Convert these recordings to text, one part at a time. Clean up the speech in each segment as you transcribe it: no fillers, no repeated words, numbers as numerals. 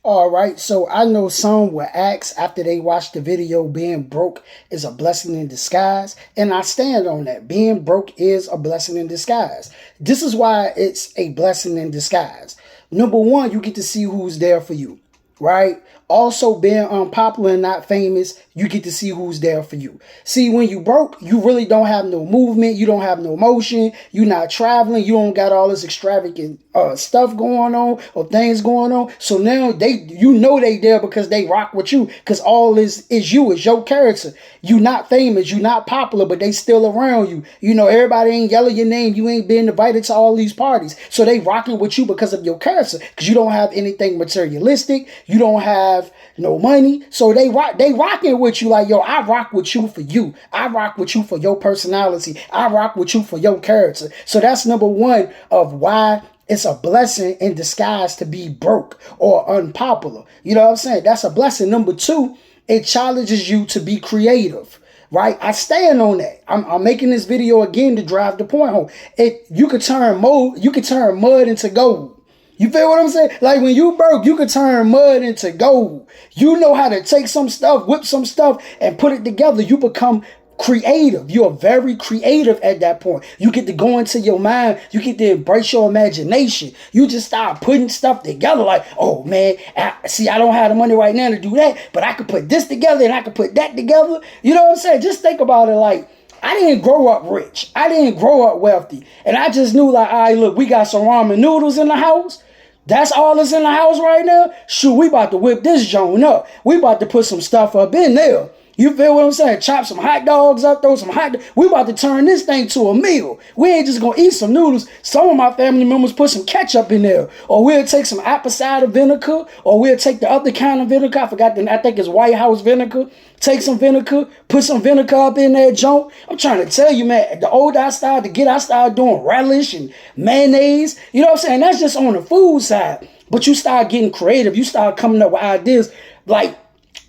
All right, so I know some will ask after they watch the video, being broke is a blessing in disguise. And I stand on that. Being broke is a blessing in disguise. This is why it's a blessing in disguise. Number one, you get to see who's there for you, right? Also, being unpopular and not famous, you get to see who's there for you. See, when you broke, you really don't have no movement. You don't have no motion. You're not traveling. You don't got all this extravagant stuff going on or things going on. So now they there because they rock with you, because all is you, is your character. You not famous, you not popular, but they still around you. You know, everybody ain't yelling your name. You ain't being invited to all these parties. So they rocking with you because of your character, because you don't have anything materialistic. You don't have no money. So they rocking with you like, yo, I rock with you for you. I rock with you for your personality. I rock with you for your character. So that's number one of why it's a blessing in disguise to be broke or unpopular. You know what I'm saying? That's a blessing. Number two, it challenges you to be creative. Right? I stand on that. I'm making this video again to drive the point home. You could turn mud into gold. You feel what I'm saying? Like when you broke, you could turn mud into gold. You know how to take some stuff, whip some stuff, and put it together. You become creative. You're very creative at that point. You get to go into your mind. You get to embrace your imagination. You just start putting stuff together like, oh man, I don't have the money right now to do that, but I could put this together and I could put that together. You know what I'm saying? Just think about it like, I didn't grow up rich. I didn't grow up wealthy. And I just knew like, all right, look, we got some ramen noodles in the house. That's all that's in the house right now. Shoot, we about to whip this joint up. We about to put some stuff up in there. You feel what I'm saying? Chop some hot dogs up, throw some we about to turn this thing to a meal. We ain't just gonna eat some noodles. Some of my family members put some ketchup in there. Or we'll take some apple cider vinegar. Or we'll take the other kind of vinegar. I think it's White House vinegar. Take some vinegar, put some vinegar up in that joint. I'm trying to tell you, man, the older I started doing relish and mayonnaise. You know what I'm saying? That's just on the food side. But you start getting creative. You start coming up with ideas like,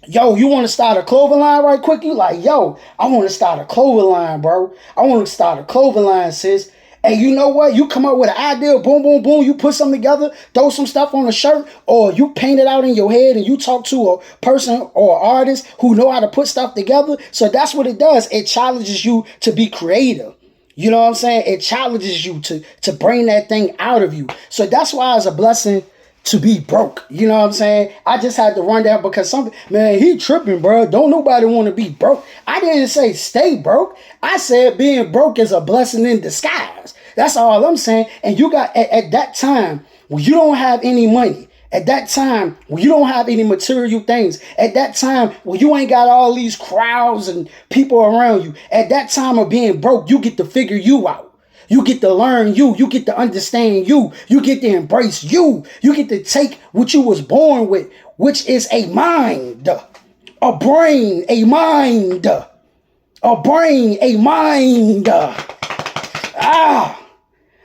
yo, you want to start a clothing line right quick? You like, yo, I want to start a clothing line, bro. I want to start a clothing line, sis. And you know what? You come up with an idea, boom, boom, boom. You put something together, throw some stuff on a shirt, or you paint it out in your head and you talk to a person or artist who know how to put stuff together. So that's what it does. It challenges you to be creative. You know what I'm saying? It challenges you to bring that thing out of you. So that's why it's a blessing to be broke. You know what I'm saying? I just had to run down because man, he tripping, bro. Don't nobody want to be broke. I didn't say stay broke. I said being broke is a blessing in disguise. That's all I'm saying. And you got, at that time, when you don't have any money, at that time, when you don't have any material things, at that time, when you ain't got all these crowds and people around you, at that time of being broke, you get to figure you out. You get to learn you. You get to understand you. You get to embrace you. You get to take what you was born with, which is a mind, a brain, a mind, a brain, a mind.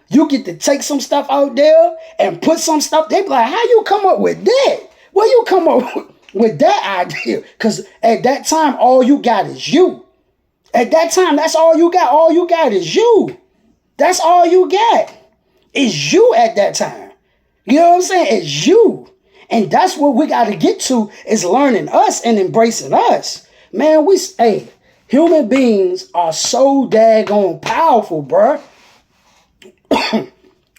You get to take some stuff out there and put some stuff. They be like, how you come up with that? Where you come up with that idea? Because at that time, all you got is you. At that time, that's all you got. All you got is you. That's all you got is you at that time. You know what I'm saying? It's you. And that's what we got to get to, is learning us and embracing us. Man, human beings are so daggone powerful, bruh.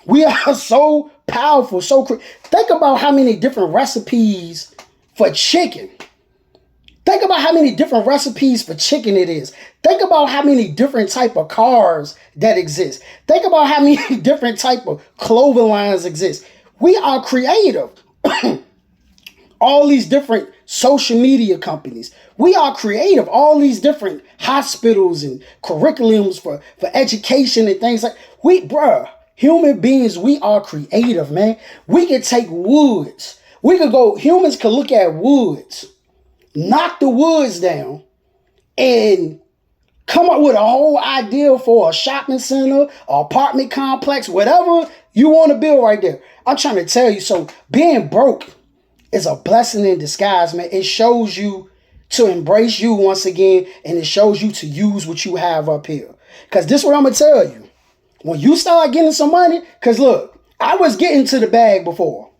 We are so powerful. Think about how many different recipes for chicken. Think about how many different recipes for chicken it is. Think about how many different type of cars that exist. Think about how many different type of clothing lines exist. We are creative. All these different social media companies. We are creative. All these different hospitals and curriculums for education and things human beings, we are creative, man. We can take woods. Humans can look at woods, knock the woods down, and come up with a whole idea for a shopping center, or apartment complex, whatever you want to build right there. I'm trying to tell you, so being broke is a blessing in disguise, man. It shows you to embrace you once again, and it shows you to use what you have up here. Because this is what I'm going to tell you. When you start getting some money, because look, I was getting to the bag before.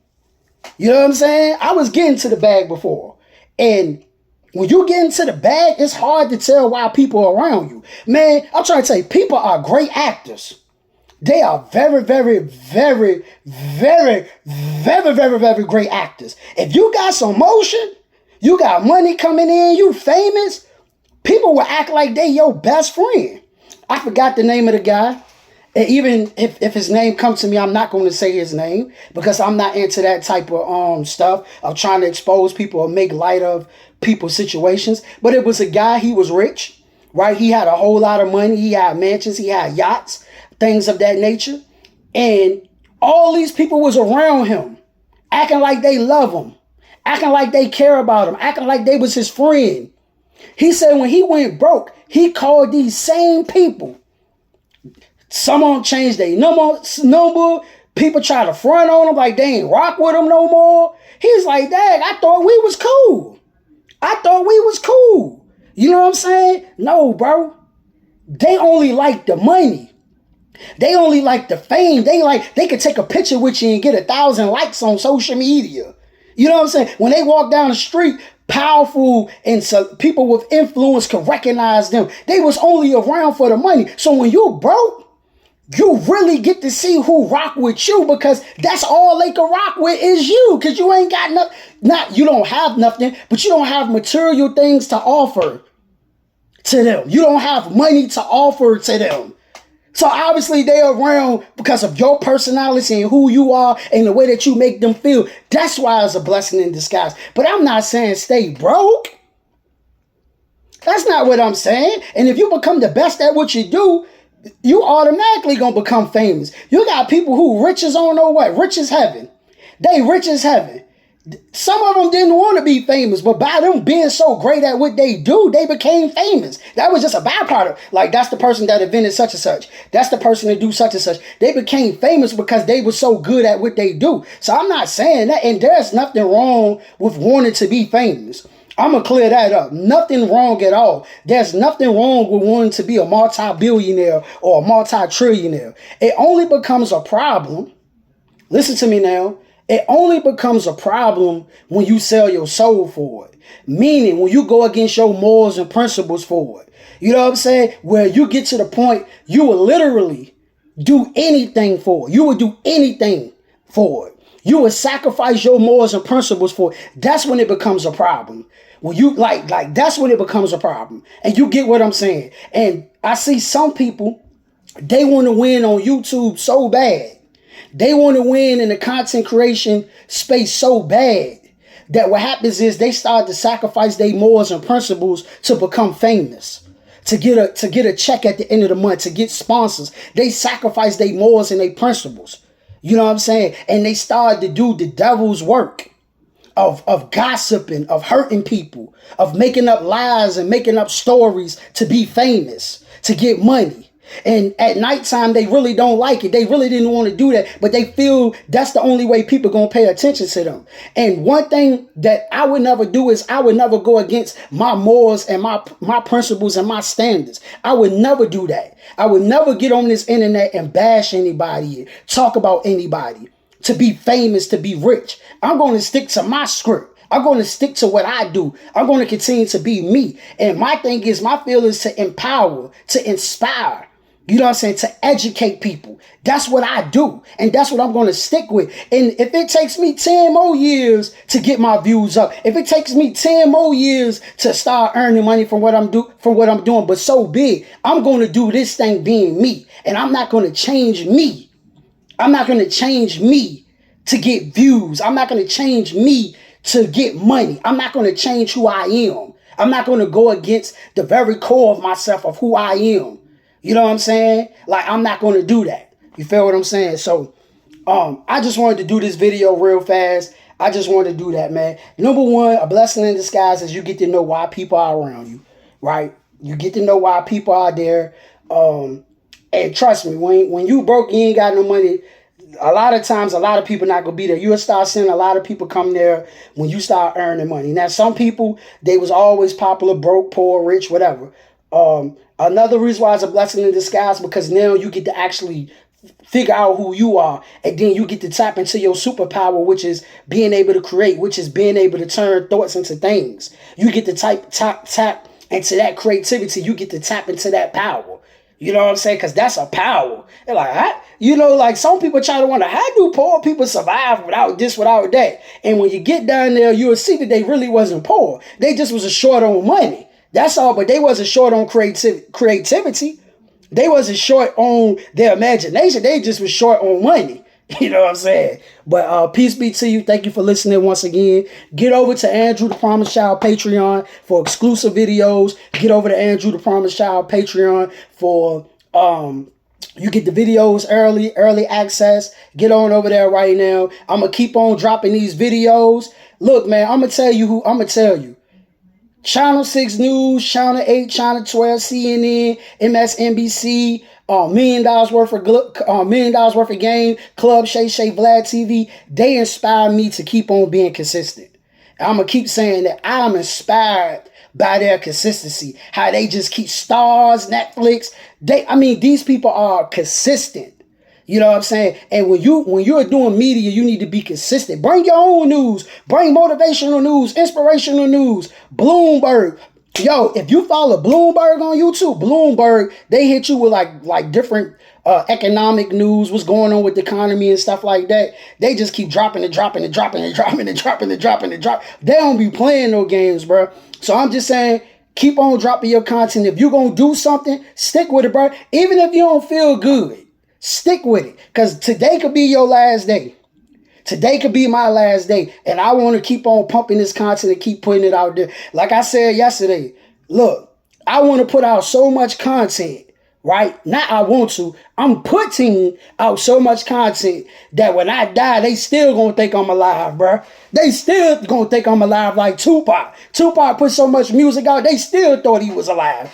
You know what I'm saying? I was getting to the bag before. And when you get into the bag, it's hard to tell why people are around you. Man, I'm trying to tell you, people are great actors. They are very, very, very, very, very, very, very great actors. If you got some motion, you got money coming in, you famous, people will act like they your best friend. I forgot the name of the guy. And even if his name comes to me, I'm not going to say his name because I'm not into that type of stuff of trying to expose people or make light of people's situations. But it was a guy, he was rich, right? He had a whole lot of money. He had mansions, he had yachts, things of that nature. And all these people was around him, acting like they love him, acting like they care about him, acting like they was his friend. He said when he went broke, he called these same people. Some don't change their number. People try to front on him like they ain't rock with him no more. He's like, dang, I thought we was cool. I thought we was cool. You know what I'm saying? No, bro. They only like the money. They only like the fame. They could take a picture with you and get 1,000 likes on social media. You know what I'm saying? When they walk down the street, powerful and so people with influence could recognize them. They was only around for the money. So when you broke, you really get to see who rock with you because that's all they can rock with is you because you ain't got nothing. You don't have nothing, but you don't have material things to offer to them. You don't have money to offer to them. So obviously they're around because of your personality and who you are and the way that you make them feel. That's why it's a blessing in disguise. But I'm not saying stay broke. That's not what I'm saying. And if you become the best at what you do, you automatically gonna become famous. You got people who rich as I don't know what, rich as heaven. They rich as heaven. Some of them didn't want to be famous, but by them being so great at what they do, they became famous. That was just a byproduct. Like, that's the person that invented such and such. That's the person that do such and such. They became famous because they were so good at what they do. So I'm not saying that, and there's nothing wrong with wanting to be famous. I'm going to clear that up. Nothing wrong at all. There's nothing wrong with wanting to be a multi-billionaire or a multi-trillionaire. It only becomes a problem. Listen to me now. It only becomes a problem when you sell your soul for it. Meaning when you go against your morals and principles for it. You know what I'm saying? Where you get to the point you will literally do anything for it. You would do anything for it. You would sacrifice your morals and principles for it. That's when it becomes a problem. When you like that's when it becomes a problem. And you get what I'm saying. And I see some people, they want to win on YouTube so bad. They want to win in the content creation space so bad that what happens is they start to sacrifice their morals and principles to become famous, to get a check at the end of the month, to get sponsors. They sacrifice their morals and their principles. You know what I'm saying? And they start to do the devil's work of gossiping, of hurting people, of making up lies and making up stories to be famous, to get money. And at nighttime, they really don't like it. They really didn't want to do that, but they feel that's the only way people going to pay attention to them. And one thing that I would never do is I would never go against my morals and my principles and my standards. I would never do that. I would never get on this internet and bash anybody, talk about anybody, to be famous, to be rich. I'm going to stick to my script. I'm going to stick to what I do. I'm going to continue to be me. And my thing is, my feel is to empower, to inspire. You know what I'm saying? To educate people. That's what I do. And that's what I'm going to stick with. And if it takes me 10 more years to get my views up, if it takes me 10 more years to start earning money from what I'm doing, but so big, I'm going to do this thing being me. And I'm not going to change me. I'm not going to change me to get views. I'm not going to change me to get money. I'm not going to change who I am. I'm not going to go against the very core of myself of who I am. You know what I'm saying? Like, I'm not going to do that. You feel what I'm saying? So, I just wanted to do this video real fast. I just wanted to do that, man. Number one, a blessing in disguise is you get to know why people are around you, right? You get to know why people are there. And trust me, when you broke, you ain't got no money. A lot of times, a lot of people not going to be there. You'll start seeing a lot of people come there when you start earning money. Now, some people, they was always popular, broke, poor, rich, whatever. Another reason why it's a blessing in disguise because now you get to actually figure out who you are, and then you get to tap into your superpower, which is being able to create, which is being able to turn thoughts into things. You get to tap into that creativity. You get to tap into that power. You know what I'm saying? Because that's a power. They're like, like some people try to wonder, how do poor people survive without this, without that? And when you get down there, you'll see that they really wasn't poor. They just was short on money. That's all, but they wasn't short on creativity. They wasn't short on their imagination. They just was short on money. You know what I'm saying? But peace be to you. Thank you for listening once again. Get over to Andrew the Promised Child Patreon for exclusive videos. Get over to Andrew the Promised Child Patreon for you get the videos early access. Get on over there right now. I'm gonna keep on dropping these videos. Look, man, I'm gonna tell you. Channel 6 News, Channel 8, Channel 12, CNN, MSNBC, $1 million worth of game, Club Shay Shay Vlad TV. They inspire me to keep on being consistent. And I'm gonna keep saying that I'm inspired by their consistency. How they just keep stars, Netflix. These people are consistent. You know what I'm saying? And when you're doing media, you need to be consistent. Bring your own news. Bring motivational news, inspirational news. Bloomberg. Yo, if you follow Bloomberg on YouTube, Bloomberg, they hit you with like different economic news, what's going on with the economy and stuff like that. They just keep dropping it. They don't be playing no games, bro. So I'm just saying, keep on dropping your content. If you're going to do something, stick with it, bro. Even if you don't feel good. Stick with it, because today could be your last day. Today could be my last day, and I want to keep on pumping this content and keep putting it out there. Like I said yesterday, look, I want to put out so much content, right? Not I want to. I'm putting out so much content that when I die, they still gonna think I'm alive, bro. They still gonna think I'm alive like Tupac. Tupac put so much music out, they still thought he was alive.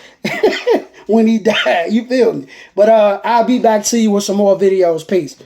When he died, you feel me? But I'll be back to you with some more videos. Peace.